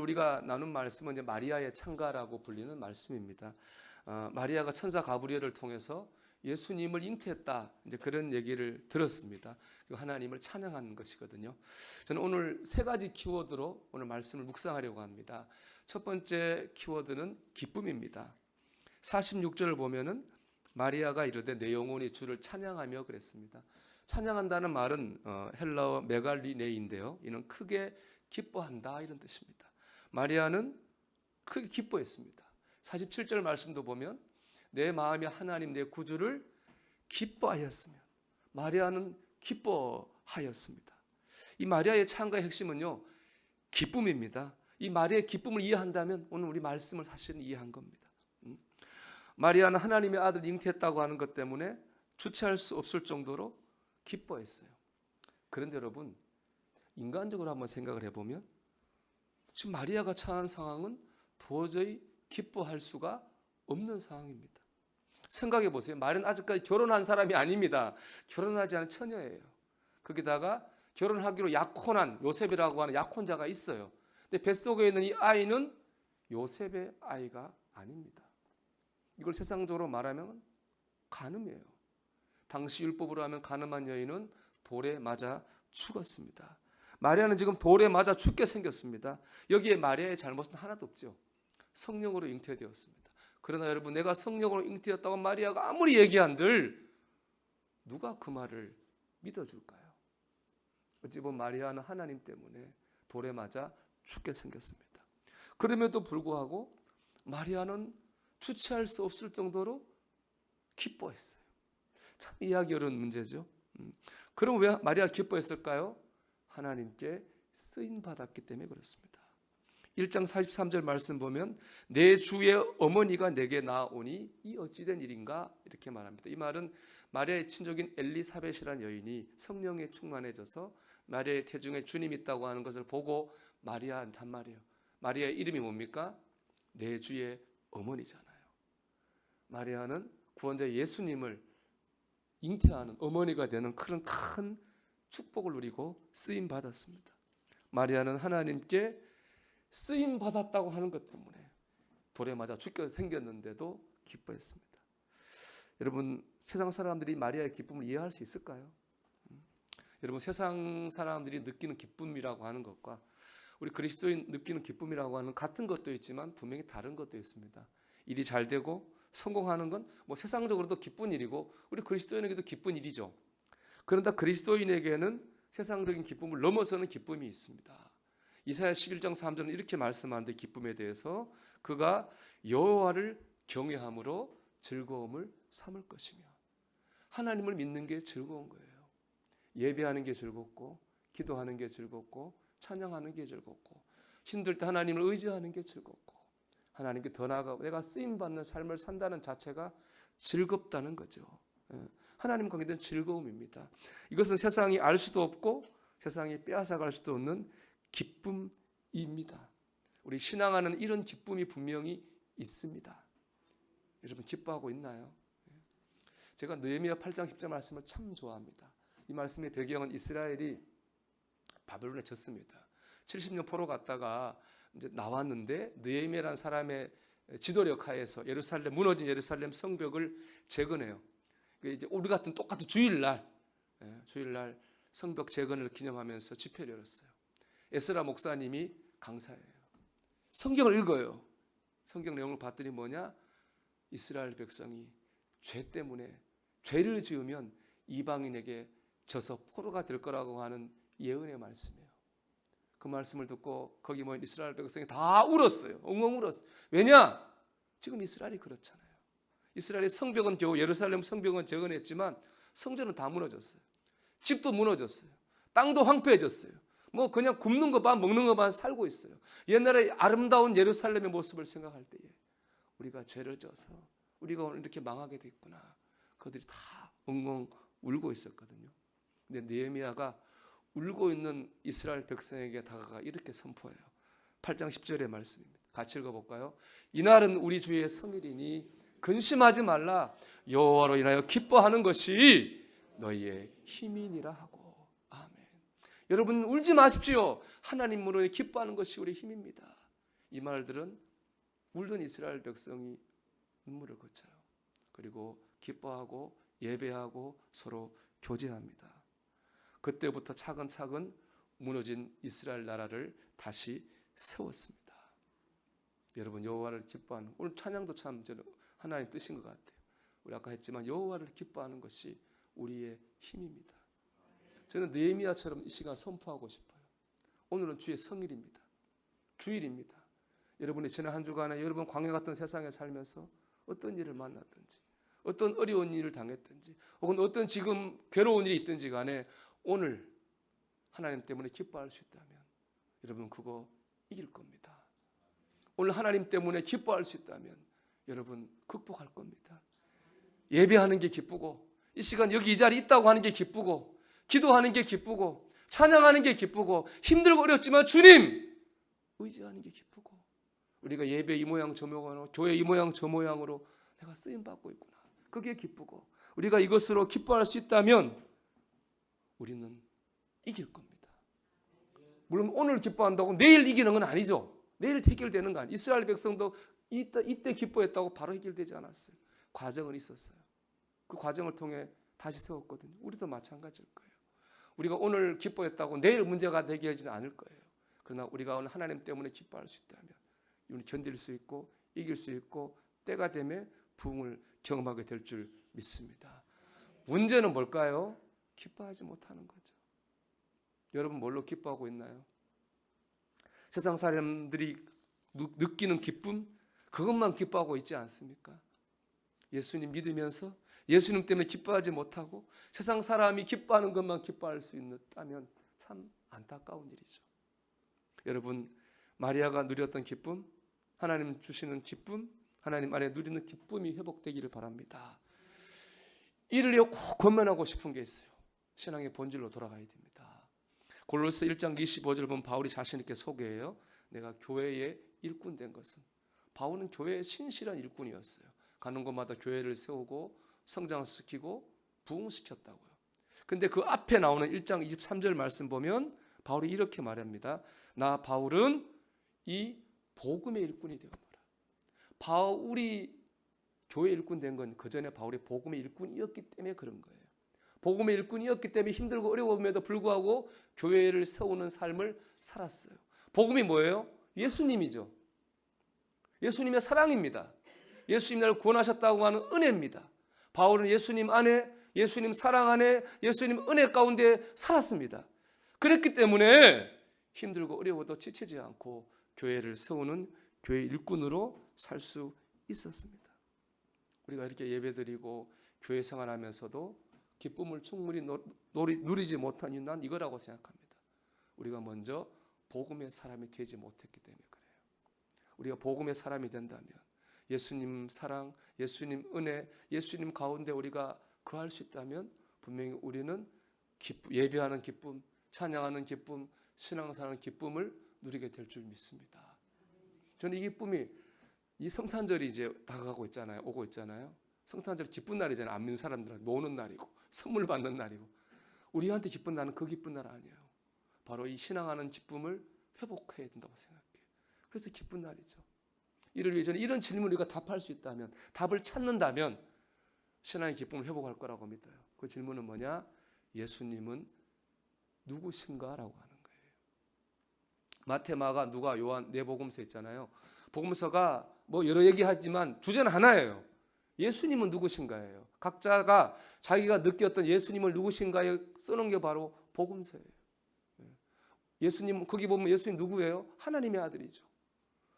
우리가 나눈 말씀은 이제 마리아의 창가라고 불리는 말씀입니다. 마리아가 천사 가브리엘을 통해서 예수님을 잉태했다, 이제 그런 얘기를 들었습니다. 그리고 하나님을 찬양한 것이거든요. 저는 오늘 세 가지 키워드로 오늘 말씀을 묵상하려고 합니다. 첫 번째 키워드는 기쁨입니다. 46절을 보면은 마리아가 이르되 내 영혼이 주를 찬양하며 그랬습니다. 찬양한다는 말은 헬라어 메갈리네인데요, 이는 크게 기뻐한다, 이런 뜻입니다. 마리아는 크게 기뻐했습니다. 47절 말씀도 보면 내 마음이 하나님 내 구주를 기뻐하였으며, 마리아는 기뻐하였습니다. 이 마리아의 찬가의 핵심은요, 기쁨입니다. 이 마리아의 기쁨을 이해한다면 오늘 우리 말씀을 사실은 이해한 겁니다. 마리아는 하나님의 아들 잉태했다고 하는 것 때문에 주체할 수 없을 정도로 기뻐했어요. 그런데 여러분, 인간적으로 한번 생각을 해보면 지금 마리아가 처한 상황은 도저히 기뻐할 수가 없는 상황입니다. 생각해 보세요. 마리아는 아직까지 결혼한 사람이 아닙니다. 결혼하지 않은 처녀예요. 거기다가 결혼하기로 약혼한 요셉이라고 하는 약혼자가 있어요. 근데 뱃속에 있는 이 아이는 요셉의 아이가 아닙니다. 이걸 세상적으로 말하면 간음이에요. 당시 율법으로 하면 간음한 여인은 돌에 맞아 죽었습니다. 마리아는 지금 돌에 맞아 죽게 생겼습니다. 여기에 마리아의 잘못은 하나도 없죠. 성령으로 잉태되었습니다. 그러나 여러분, 내가 성령으로 잉태되었다고 마리아가 아무리 얘기한들 누가 그 말을 믿어줄까요? 어찌 보면 마리아는 하나님 때문에 돌에 맞아 죽게 생겼습니다. 그럼에도 불구하고 마리아는 주체할 수 없을 정도로 기뻐했어요. 참 이해하기 어려운 문제죠. 그럼 왜 마리아가 기뻐했을까요? 하나님께 쓰임받았기 때문에 그렇습니다. 1장 43절 말씀 보면 내 주의 어머니가 내게 나오니 이 어찌된 일인가, 이렇게 말합니다. 이 말은 마리아의 친족인 엘리사벳이라는 여인이 성령에 충만해져서 마리아의 태중에 주님이 있다고 하는 것을 보고 마리아한단 말이에요. 마리아의 이름이 뭡니까? 내 주의 어머니잖아요. 마리아는 구원자 예수님을 잉태하는 어머니가 되는 그런 큰 축복을 누리고 쓰임 받았습니다. 마리아는 하나님께 쓰임 받았다고 하는 것 때문에 돌에 맞아 죽게 생겼는데도 기뻐했습니다. 여러분, 세상 사람들이 마리아의 기쁨을 이해할 수 있을까요? 여러분, 세상 사람들이 느끼는 기쁨이라고 하는 것과 우리 그리스도인 느끼는 기쁨이라고 하는 같은 것도 있지만 분명히 다른 것도 있습니다. 일이 잘 되고 성공하는 건 뭐 세상적으로도 기쁜 일이고 우리 그리스도인에게도 기쁜 일이죠. 그런데 그리스도인에게는 세상적인 기쁨을 넘어서는 기쁨이 있습니다. 이사야 11장 3절은 이렇게 말씀하는데, 기쁨에 대해서 그가 여호와를 경외함으로 즐거움을 삼을 것이며, 하나님을 믿는 게 즐거운 거예요. 예배하는 게 즐겁고, 기도하는 게 즐겁고, 찬양하는 게 즐겁고, 힘들 때 하나님을 의지하는 게 즐겁고, 하나님께 더 나아가 내가 쓰임받는 삶을 산다는 자체가 즐겁다는 거죠. 하나님 관계된 즐거움입니다. 이것은 세상이 알 수도 없고 세상이 빼앗아갈 수도 없는 기쁨입니다. 우리 신앙하는 이런 기쁨이 분명히 있습니다. 여러분, 기뻐하고 있나요? 제가 느헤미야 8장 10절 말씀을 참 좋아합니다. 이 말씀의 배경은 이스라엘이 바벨론에 졌습니다. 70년 포로 갔다가 이제 나왔는데 느헤미야라는 사람의 지도력 하에서 무너진 예루살렘 성벽을 재건해요. 이제 우리 같은 똑같은 주일날 성벽 재건을 기념하면서 집회를 열었어요. 에스라 목사님이 강사예요. 성경을 읽어요. 성경 내용을 봤더니 뭐냐? 이스라엘 백성이 죄 때문에 죄를 지으면 이방인에게 져서 포로가 될 거라고 하는 예언의 말씀이에요. 그 말씀을 듣고 거기 모인 이스라엘 백성이 다 울었어요. 엉엉 울었어요. 왜냐? 지금 이스라엘이 그렇잖아요. 이스라엘의 성벽은 겨우 예루살렘 성벽은 재건했지만 성전은 다 무너졌어요. 집도 무너졌어요. 땅도 황폐해졌어요. 뭐 그냥 굶는 거 반 먹는 거 반 살고 있어요. 옛날에 아름다운 예루살렘의 모습을 생각할 때에 우리가 죄를 져서 우리가 오늘 이렇게 망하게 됐구나. 그들이 다 엉엉 울고 있었거든요. 근데 느헤미야가 울고 있는 이스라엘 백성에게 다가가 이렇게 선포해요. 8장 10절의 말씀입니다. 같이 읽어볼까요? 이날은 우리 주의 성일이니 근심하지 말라. 여호와로 인하여 기뻐하는 것이 너희의 힘이니라 하고. 아멘. 여러분, 울지 마십시오. 하나님으로 기뻐하는 것이 우리 힘입니다. 이 말들은 울던 이스라엘 백성이 눈물을 거쳐요. 그리고 기뻐하고 예배하고 서로 교제합니다. 그때부터 차근차근 무너진 이스라엘 나라를 다시 세웠습니다. 여러분, 여호와를 기뻐하는, 오늘 찬양도 참 저는 하나님 뜻인 것 같아요. 우리 아까 했지만 여호와를 기뻐하는 것이 우리의 힘입니다. 저는 느헤미야처럼 이 시간 선포하고 싶어요. 오늘은 주의 성일입니다. 주일입니다. 여러분이 지난 한 주간에 여러분 광야 같은 세상에 살면서 어떤 일을 만났든지, 어떤 어려운 일을 당했든지, 혹은 어떤 지금 괴로운 일이 있든지 간에 오늘 하나님 때문에 기뻐할 수 있다면 여러분 그거 이길 겁니다. 오늘 하나님 때문에 기뻐할 수 있다면 여러분 극복할 겁니다. 예배하는 게 기쁘고, 이 시간 여기 이 자리에 있다고 하는 게 기쁘고, 기도하는 게 기쁘고, 찬양하는 게 기쁘고, 힘들고 어렵지만 주님 의지하는 게 기쁘고, 우리가 예배 이 모양 저 모양으로, 교회 이 모양 저 모양으로 내가 쓰임받고 있구나, 그게 기쁘고, 우리가 이것으로 기뻐할 수 있다면 우리는 이길 겁니다. 물론 오늘 기뻐한다고 내일 이기는 건 아니죠. 내일 해결되는 거 아니에요. 이스라엘 백성도 이때 기뻐했다고 바로 해결되지 않았어요. 과정은 있었어요. 그 과정을 통해 다시 세웠거든요. 우리도 마찬가지일 거예요. 우리가 오늘 기뻐했다고 내일 문제가 해결되지는 않을 거예요. 그러나 우리가 오늘 하나님 때문에 기뻐할 수 있다면 이분이 견딜 수 있고 이길 수 있고 때가 되면 부흥을 경험하게 될 줄 믿습니다. 문제는 뭘까요? 기뻐하지 못하는 거죠. 여러분 뭘로 기뻐하고 있나요? 세상 사람들이 느끼는 기쁨, 그것만 기뻐하고 있지 않습니까? 예수님 믿으면서 예수님 때문에 기뻐하지 못하고 세상 사람이 기뻐하는 것만 기뻐할 수 있다면 참 안타까운 일이죠. 여러분, 마리아가 누렸던 기쁨, 하나님 주시는 기쁨, 하나님 안에 누리는 기쁨이 회복되기를 바랍니다. 이를 꼭 권면하고 싶은 게 있어요. 신앙의 본질로 돌아가야 됩니다. 골로새 1장 25절 보면 바울이 자신 있게 소개해요. 내가 교회의 일꾼 된 것은, 바울은 교회의 신실한 일꾼이었어요. 가는 곳마다 교회를 세우고 성장시키고 부흥시켰다고요. 근데 그 앞에 나오는 1장 23절 말씀 보면 바울이 이렇게 말합니다. 나 바울은 이 복음의 일꾼이 되었노라. 바울이 교회 일꾼 된 건 그 전에 바울이 복음의 일꾼이었기 때문에 그런 거예요. 복음의 일꾼이었기 때문에 힘들고 어려움에도 불구하고 교회를 세우는 삶을 살았어요. 복음이 뭐예요? 예수님이죠. 예수님의 사랑입니다. 예수님 나를 구원하셨다고 하는 은혜입니다. 바울은 예수님 안에, 예수님 사랑 안에, 예수님 은혜 가운데 살았습니다. 그랬기 때문에 힘들고 어려워도 지치지 않고 교회를 세우는 교회 일꾼으로 살 수 있었습니다. 우리가 이렇게 예배드리고 교회 생활하면서도 기쁨을 충분히 누리지 못한 이유는 난 이거라고 생각합니다. 우리가 먼저 복음의 사람이 되지 못했기 때문에 그래요. 우리가 복음의 사람이 된다면 예수님 사랑, 예수님 은혜, 예수님 가운데 우리가 거할 수 있다면 분명히 우리는 예배하는 기쁨, 찬양하는 기쁨, 신앙생활하는 기쁨을 누리게 될 줄 믿습니다. 저는 이 기쁨이, 이 성탄절이 이제 다가가고 있잖아요. 오고 있잖아요. 성탄절 기쁜 날이잖아요. 안 믿는 사람들한테 모으는 날이고 선물 받는 날이고, 우리한테 기쁜 날은 그 기쁜 날 아니에요. 바로 이 신앙하는 기쁨을 회복해야 된다고 생각해요. 그래서 기쁜 날이죠. 이를 위해 저는 이런 질문을 우리가 답할 수 있다면, 답을 찾는다면 신앙의 기쁨을 회복할 거라고 믿어요. 그 질문은 뭐냐? 예수님은 누구신가? 라고 하는 거예요. 마태, 마가, 누가, 요한 네 복음서 있잖아요. 복음서가 뭐 여러 얘기하지만 주제는 하나예요. 예수님은 누구신가예요. 각자가 자기가 느꼈던 예수님을 누구신가에 써놓은 게 바로 복음서예요. 예수님, 거기 보면 예수님 누구예요? 하나님의 아들이죠.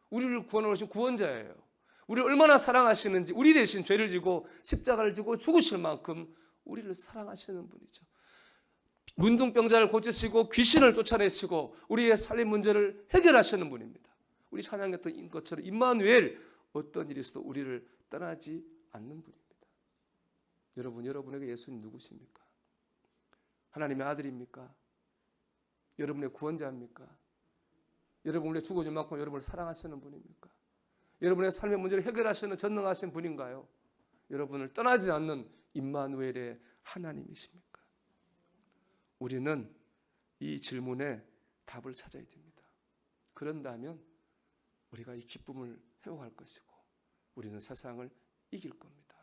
우리를 구원하러 오신 구원자예요. 우리를 얼마나 사랑하시는지, 우리 대신 죄를 지고 십자가를 지고 죽으실 만큼 우리를 사랑하시는 분이죠. 문둥병자를 고치시고 귀신을 쫓아내시고 우리의 살림 문제를 해결하시는 분입니다. 우리 찬양했던 것처럼 임마누엘, 어떤 일이 있어도 우리를 떠나지 않는 분입니다. 여러분에게 예수님 누구십니까? 하나님의 아들입니까? 여러분의 구원자입니까? 여러분의 죽어준 만큼 여러분을 사랑하시는 분입니까? 여러분의 삶의 문제를 해결하시는 전능하신 분인가요? 여러분을 떠나지 않는 임마누엘의 하나님이십니까? 우리는 이 질문에 답을 찾아야 됩니다. 그런다면 우리가 이 기쁨을 회복할 것이고 우리는 세상을 이길 겁니다.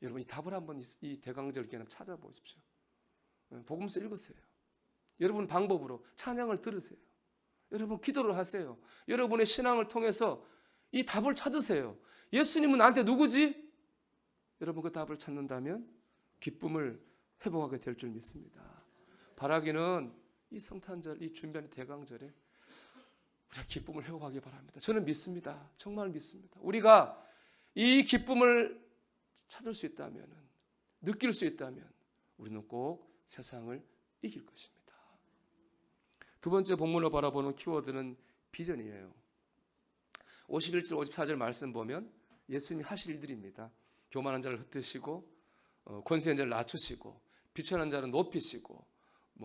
여러분 이 답을 한번 이 대강절기에는 찾아보십시오. 복음서 읽으세요. 여러분 방법으로 찬양을 들으세요. 여러분 기도를 하세요. 여러분의 신앙을 통해서 이 답을 찾으세요. 예수님은 나한테 누구지? 여러분 그 답을 찾는다면 기쁨을 회복하게 될 줄 믿습니다. 바라기는 이 성탄절, 이 준비하는 대강절에 우리가 기쁨을 회복하기 바랍니다. 저는 믿습니다. 정말 믿습니다. 우리가 이 기쁨을 찾을 수 있다면, 느낄 수 있다면 우리는 꼭 세상을 이길 것입니다. 두 번째 본문을 바라보는 키워드는 비전이에요. 51절 54절 말씀 보면 예수님이 하실 일들입니다. 교만한 자를 흩으시고 권세 있는 자를 낮추시고 비천한 자는 높이시고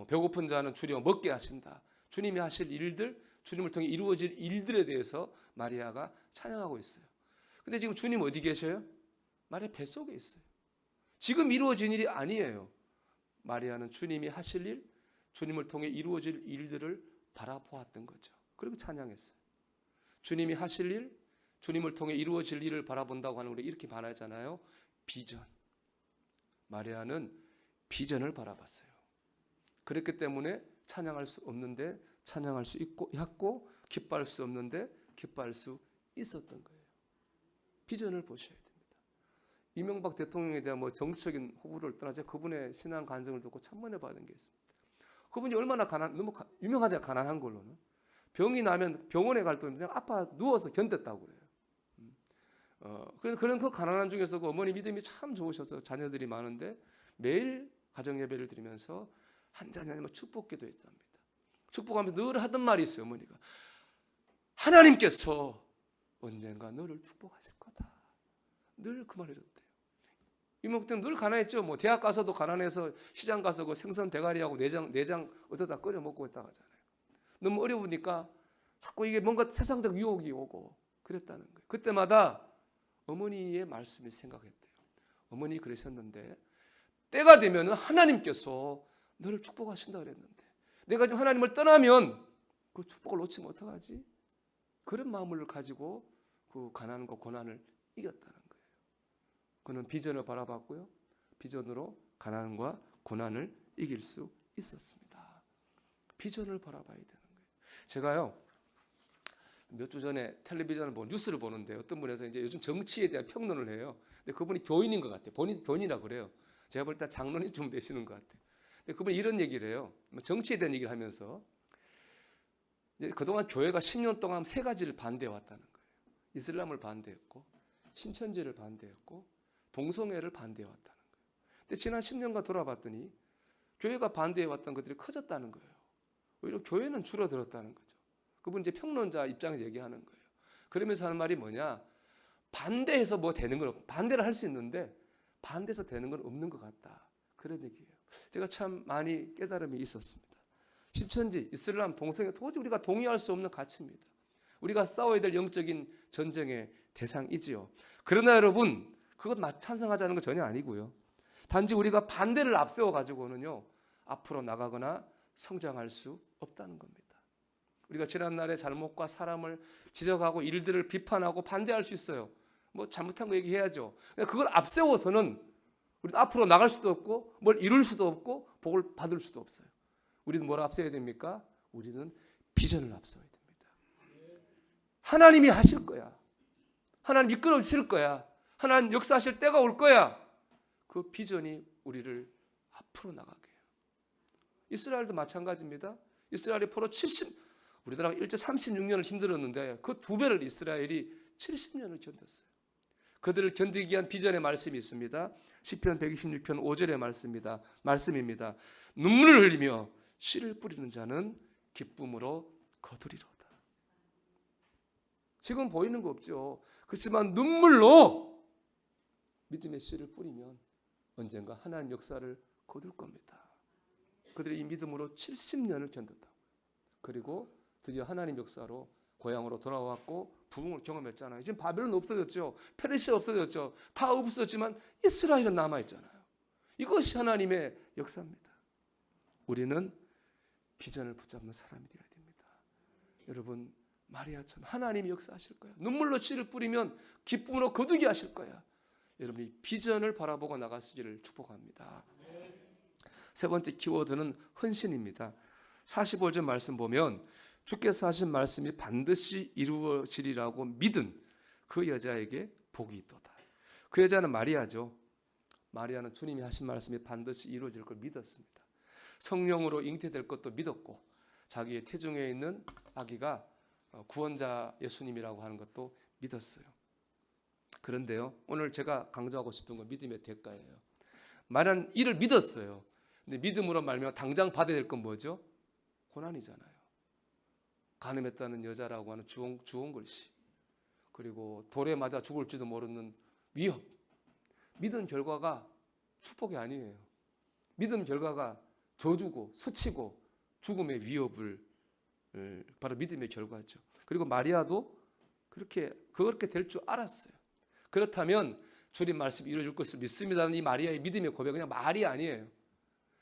배고픈 자는 주려 먹게 하신다. 주님이 하실 일들, 주님을 통해 이루어질 일들에 대해서 마리아가 찬양하고 있어요. 근데 지금 주님 어디 계셔요? 마리아 뱃속에 있어요. 지금 이루어진 일이 아니에요. 마리아는 주님이 하실 일, 주님을 통해 이루어질 일들을 바라보았던 거죠. 그리고 찬양했어요. 주님이 하실 일, 주님을 통해 이루어질 일을 바라본다고 하는 우리 이렇게 말하잖아요. 비전. 마리아는 비전을 바라봤어요. 그렇기 때문에 찬양할 수 없는데 찬양할 수 있고 기뻐할 수 없는데 기뻐할 수 있었던 거예요. 비전을 보셔야 됩니다. 이명박 대통령에 대한 정치적인 호불호를 떠나서 그분의 신앙 간증을 듣고 천만에 받은 게 있습니다. 그분이 얼마나 너무 유명하잖아요. 가난한 걸로는. 병이 나면 병원에 갈 때 그냥 아파 누워서 견뎠다고 그래요. 그런 그 가난한 중에서 그 어머니 믿음이 참 좋으셔서 자녀들이 많은데 매일 가정 예배를 드리면서 한잔 하면 축복기도 했답니다. 축복하면서 늘 하던 말이 있어요. 어머니가 하나님께서 언젠가 너를 축복하실 거다. 늘 그 말 해줬대요. 이명박 때는 늘 가난했죠. 대학 가서도 가난해서 시장 가서 그 생선 대가리하고 내장 얻어다 끓여 먹고 있다고 하잖아요. 너무 어려우니까 자꾸 이게 뭔가 세상적 유혹이 오고 그랬다는 거예요. 그때마다 어머니의 말씀이 생각했대요. 어머니 그러셨는데 때가 되면 하나님께서 너를 축복하신다 그랬는데 내가 지금 하나님을 떠나면 그 축복을 놓치면 어떡하지? 그런 마음을 가지고 그 가난과 고난을 이겼다는 거예요. 그는 비전을 바라봤고요. 비전으로 가난과 고난을 이길 수 있었습니다. 비전을 바라봐야 되는 거예요. 제가요 몇 주 전에 텔레비전을 뉴스를 보는데 어떤 분에서 이제 요즘 정치에 대한 평론을 해요. 근데 그분이 교인인 것 같아요. 교인이라 그래요. 제가 볼 때 장로님 좀 되시는 것 같아요. 근데 그분이 이런 얘기를 해요. 정치에 대한 얘기를 하면서 그동안 교회가 10년 동안 세 가지를 반대해 왔다는 거예요. 이슬람을 반대했고 신천지를 반대했고 동성애를 반대해 왔다는 거예요. 근데 지난 10년간 돌아봤더니 교회가 반대해 왔던 것들이 커졌다는 거예요. 오히려 교회는 줄어들었다는 거죠. 그분 이제 평론자 입장에서 얘기하는 거예요. 그러면서 하는 말이 뭐냐? 반대해서 뭐 되는 건 없고 반대를 할 수 있는데 반대해서 되는 건 없는 것 같다. 그런 얘기예요. 제가 참 많이 깨달음이 있었습니다. 신천지, 이슬람, 동성애 도저히 우리가 동의할 수 없는 가치입니다. 우리가 싸워야 될 영적인 전쟁의 대상이지요. 그러나 여러분 그것 찬성하자는 건 전혀 아니고요. 단지 우리가 반대를 앞세워 가지고는요 앞으로 나가거나 성장할 수 없다는 겁니다. 우리가 지난날의 잘못과 사람을 지적하고 일들을 비판하고 반대할 수 있어요. 잘못한 거 얘기해야죠. 그걸 앞세워서는 우리는 앞으로 나갈 수도 없고 뭘 이룰 수도 없고 복을 받을 수도 없어야 우리는 뭘 앞세워야 됩니까? 우리는 비전을 앞세워야 됩니다. 하나님이 하실 거야. 하나님 이끌어 주실 거야. 하나님 역사하실 때가 올 거야. 그 비전이 우리를 앞으로 나가게 해요. 이스라엘도 마찬가지입니다. 이스라엘이 포로 우리나라가 일제 36년을 힘들었는데 그 두 배를 이스라엘이 70년을 견뎠어요. 그들을 견디기 위한 비전의 말씀이 있습니다. 시편 126편 5절의 말씀입니다. 눈물을 흘리며 씨를 뿌리는 자는 기쁨으로 거두리로다. 지금 보이는 거 없죠. 그렇지만 눈물로 믿음의 씨를 뿌리면 언젠가 하나님 역사를 거둘 겁니다. 그들이 이 믿음으로 70년을 견뎠다고. 그리고 드디어 하나님 역사로 고향으로 돌아왔고 부흥을 경험했잖아요. 지금 바벨론 없어졌죠. 페르시아 없어졌죠. 다 없어졌지만 이스라엘은 남아있잖아요. 이것이 하나님의 역사입니다. 우리는 비전을 붙잡는 사람이 되어야 됩니다. 여러분 마리아처럼 하나님이 역사하실 거야. 눈물로 씨를 뿌리면 기쁨으로 거두게 하실 거야. 여러분이 비전을 바라보고 나가시기를 축복합니다. 세 번째 키워드는 헌신입니다. 45절 말씀 보면 주께서 하신 말씀이 반드시 이루어지리라고 믿은 그 여자에게 복이 있도다. 그 여자는 마리아죠. 마리아는 주님이 하신 말씀이 반드시 이루어질 걸 믿었습니다. 성령으로 잉태될 것도 믿었고 자기의 태중에 있는 아기가 구원자 예수님이라고 하는 것도 믿었어요. 그런데요, 오늘 제가 강조하고 싶은 건 믿음의 대가예요. 마리아는 이를 믿었어요. 근데 믿음으로 말미암아 당장 받아야 될 건 뭐죠? 고난이잖아요. 간음했다는 여자라고 하는 주홍글씨, 그리고 돌에 맞아 죽을지도 모르는 위협. 믿은 결과가 축복이 아니에요. 믿음 결과가 저주고 수치고 죽음의 위협을 바로 믿음의 결과죠. 그리고 마리아도 그렇게 될 줄 알았어요. 그렇다면 주님 말씀이 이루어질 것을 믿습니다는 이 마리아의 믿음의 고백은 그냥 말이 아니에요.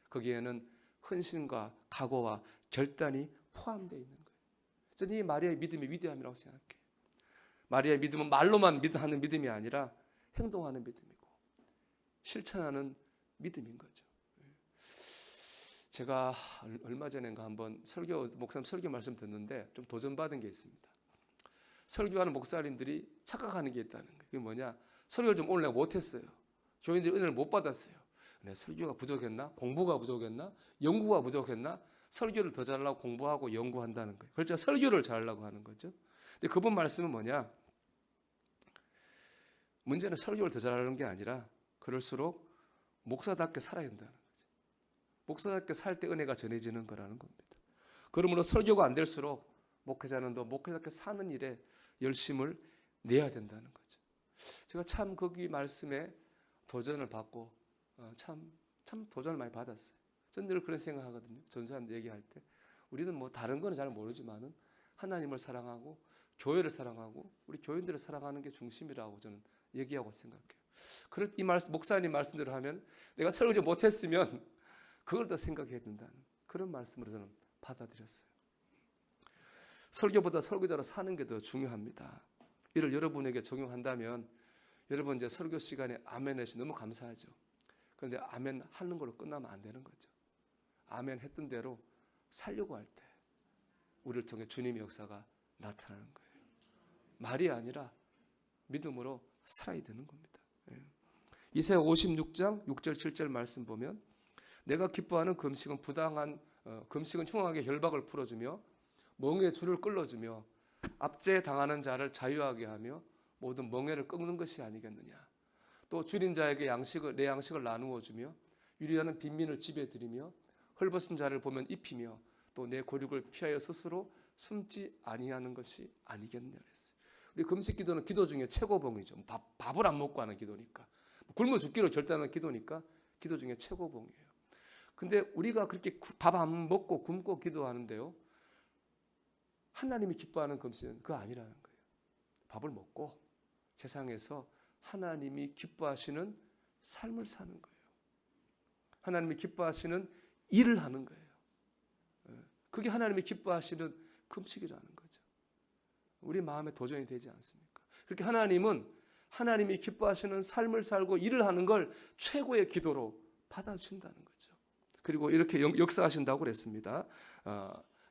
거기에는 헌신과 각오와 결단이 포함되어 있는 거예요. 저는 이 마리아의 믿음의 위대함이라고 생각해요. 마리아의 믿음은 말로만 하는 믿음이 아니라 행동하는 믿음이고 실천하는 믿음인 거죠. 제가 얼마 전인가 한번 목사님 설교 말씀 듣는데 좀 도전받은 게 있습니다. 설교하는 목사님들이 착각하는 게 있다는 거예요. 그게 뭐냐? 설교를 좀 오늘 내가 못했어요. 교인들이 은혜를 못 받았어요. 내 설교가 부족했나? 공부가 부족했나? 연구가 부족했나? 설교를 더 잘하려고 공부하고 연구한다는 거예요. 그래서 설교를 잘하려고 하는 거죠. 근데 그분 말씀은 뭐냐? 문제는 설교를 더 잘하는 게 아니라 그럴수록 목사답게 살아야 된다는 거죠. 목사답게 살 때 은혜가 전해지는 거라는 겁니다. 그러므로 설교가 안 될수록 목회자는 더 목회답게 사는 일에 열심을 내야 된다는 거죠. 제가 참 거기 말씀에 도전을 받고 참 도전을 많이 받았어요. 저는 늘 그런 생각하거든요. 전사님 얘기할 때 우리는 뭐 다른 거는 잘 모르지만은 하나님을 사랑하고 교회를 사랑하고 우리 교인들을 사랑하는 게 중심이라고 저는 얘기하고 생각해요. 이 말씀 목사님 말씀대로 하면 내가 설교 못했으면 그걸 더 생각해야 된다는 그런 말씀으로 저는 받아들였어요. 설교보다 설교자로 사는 게 더 중요합니다. 이를 여러분에게 적용한다면 여러분 이제 설교 시간에 아멘 해주시 너무 감사하죠. 그런데 아멘 하는 걸로 끝나면 안 되는 거죠. 아멘 했던 대로 살려고 할 때 우리를 통해 주님의 역사가 나타나는 거예요. 말이 아니라 믿음으로 살아야 되는 겁니다. 이사야 56장 6절 7절 말씀 보면 내가 기뻐하는 금식은 금식은 흉악의 결박을 풀어주며 멍에 줄을 끌어주며 압제 당하는 자를 자유하게 하며 모든 멍에를 꺾는 것이 아니겠느냐. 또 줄인 자에게 내 양식을 나누어 주며 유리하는 빈민을 집에 들이며 헐벗은 자를 보면 입히며 또 내 고륙을 피하여 스스로 숨지 아니하는 것이 아니겠느냐 그랬어요. 우리 금식 기도는 기도 중에 최고봉이죠. 밥을 안 먹고 하는 기도니까 굶어 죽기로 결단하는 기도니까 기도 중에 최고봉이에요. 근데 우리가 그렇게 밥 안 먹고 굶고 기도하는데요, 하나님이 기뻐하는 금식은 그거 아니라는 거예요. 밥을 먹고 세상에서 하나님이 기뻐하시는 삶을 사는 거예요. 하나님이 기뻐하시는 일을 하는 거예요. 그게 하나님이 기뻐하시는 금식이라는 거죠. 우리 마음에 도전이 되지 않습니까? 그렇게 하나님은 하나님이 기뻐하시는 삶을 살고 일을 하는 걸 최고의 기도로 받아준다는 거죠. 그리고 이렇게 역사하신다고 그랬습니다.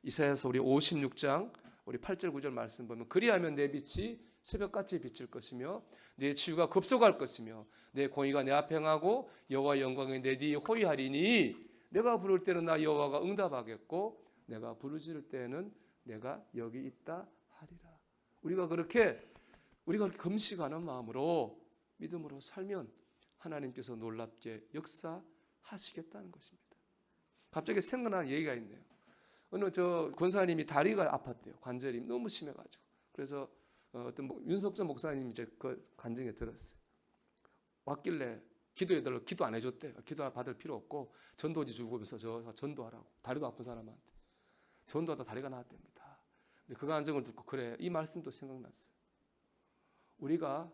이사야서 우리 56장 우리 8절 9절 말씀 보면 그리하면 내 빛이 새벽같이 비칠 것이며 내 치유가 급속할 것이며 내 공의가 내 앞에 행하고 여호와의 영광이 내 뒤에 호위하리니 내가 부를 때는 나 여호와가 응답하겠고 내가 부르짖을 때는 내가 여기 있다 하리라. 우리가 그렇게 금식하는 마음으로 믿음으로 살면 하나님께서 놀랍게 역사하시겠다는 것입니다. 갑자기 생각나는 얘기가 있네요. 어느 권사님이 다리가 아팠대요. 관절이 너무 심해가지고. 그래서 어떤 윤석전 목사님이 이제 그 간증에 들었어요. 왔길래 기도해달라고 기도 안 해줬대요. 기도 받을 필요 없고 전도지 주고면서 저 전도하라고. 다리가 아픈 사람한테 전도하다 다리가 나았답니다. 근데 그 간증을 듣고 그래 이 말씀도 생각났어요. 우리가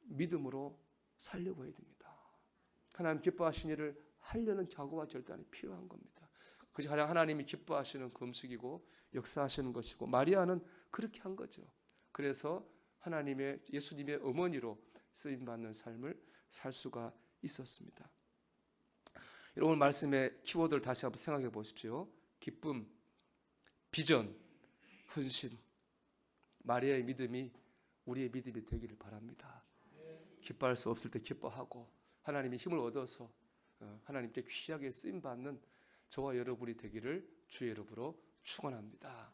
믿음으로 살려고 해야 됩니다. 하나님 기뻐하신 일을 하려는 각오와 결단이 필요한 겁니다. 그것이 가장 하나님이 기뻐하시는 금식이고 역사하시는 것이고 마리아는 그렇게 한 거죠. 그래서 하나님의 예수님의 어머니로 쓰임 받는 삶을 살 수가 있었습니다. 여러분 말씀의 키워드를 다시 한번 생각해 보십시오. 기쁨, 비전, 헌신. 마리아의 믿음이 우리의 믿음이 되기를 바랍니다. 기뻐할 수 없을 때 기뻐하고 하나님의 힘을 얻어서 하나님께 귀하게 쓰임 받는 저와 여러분이 되기를 주의 이름으로 축원합니다.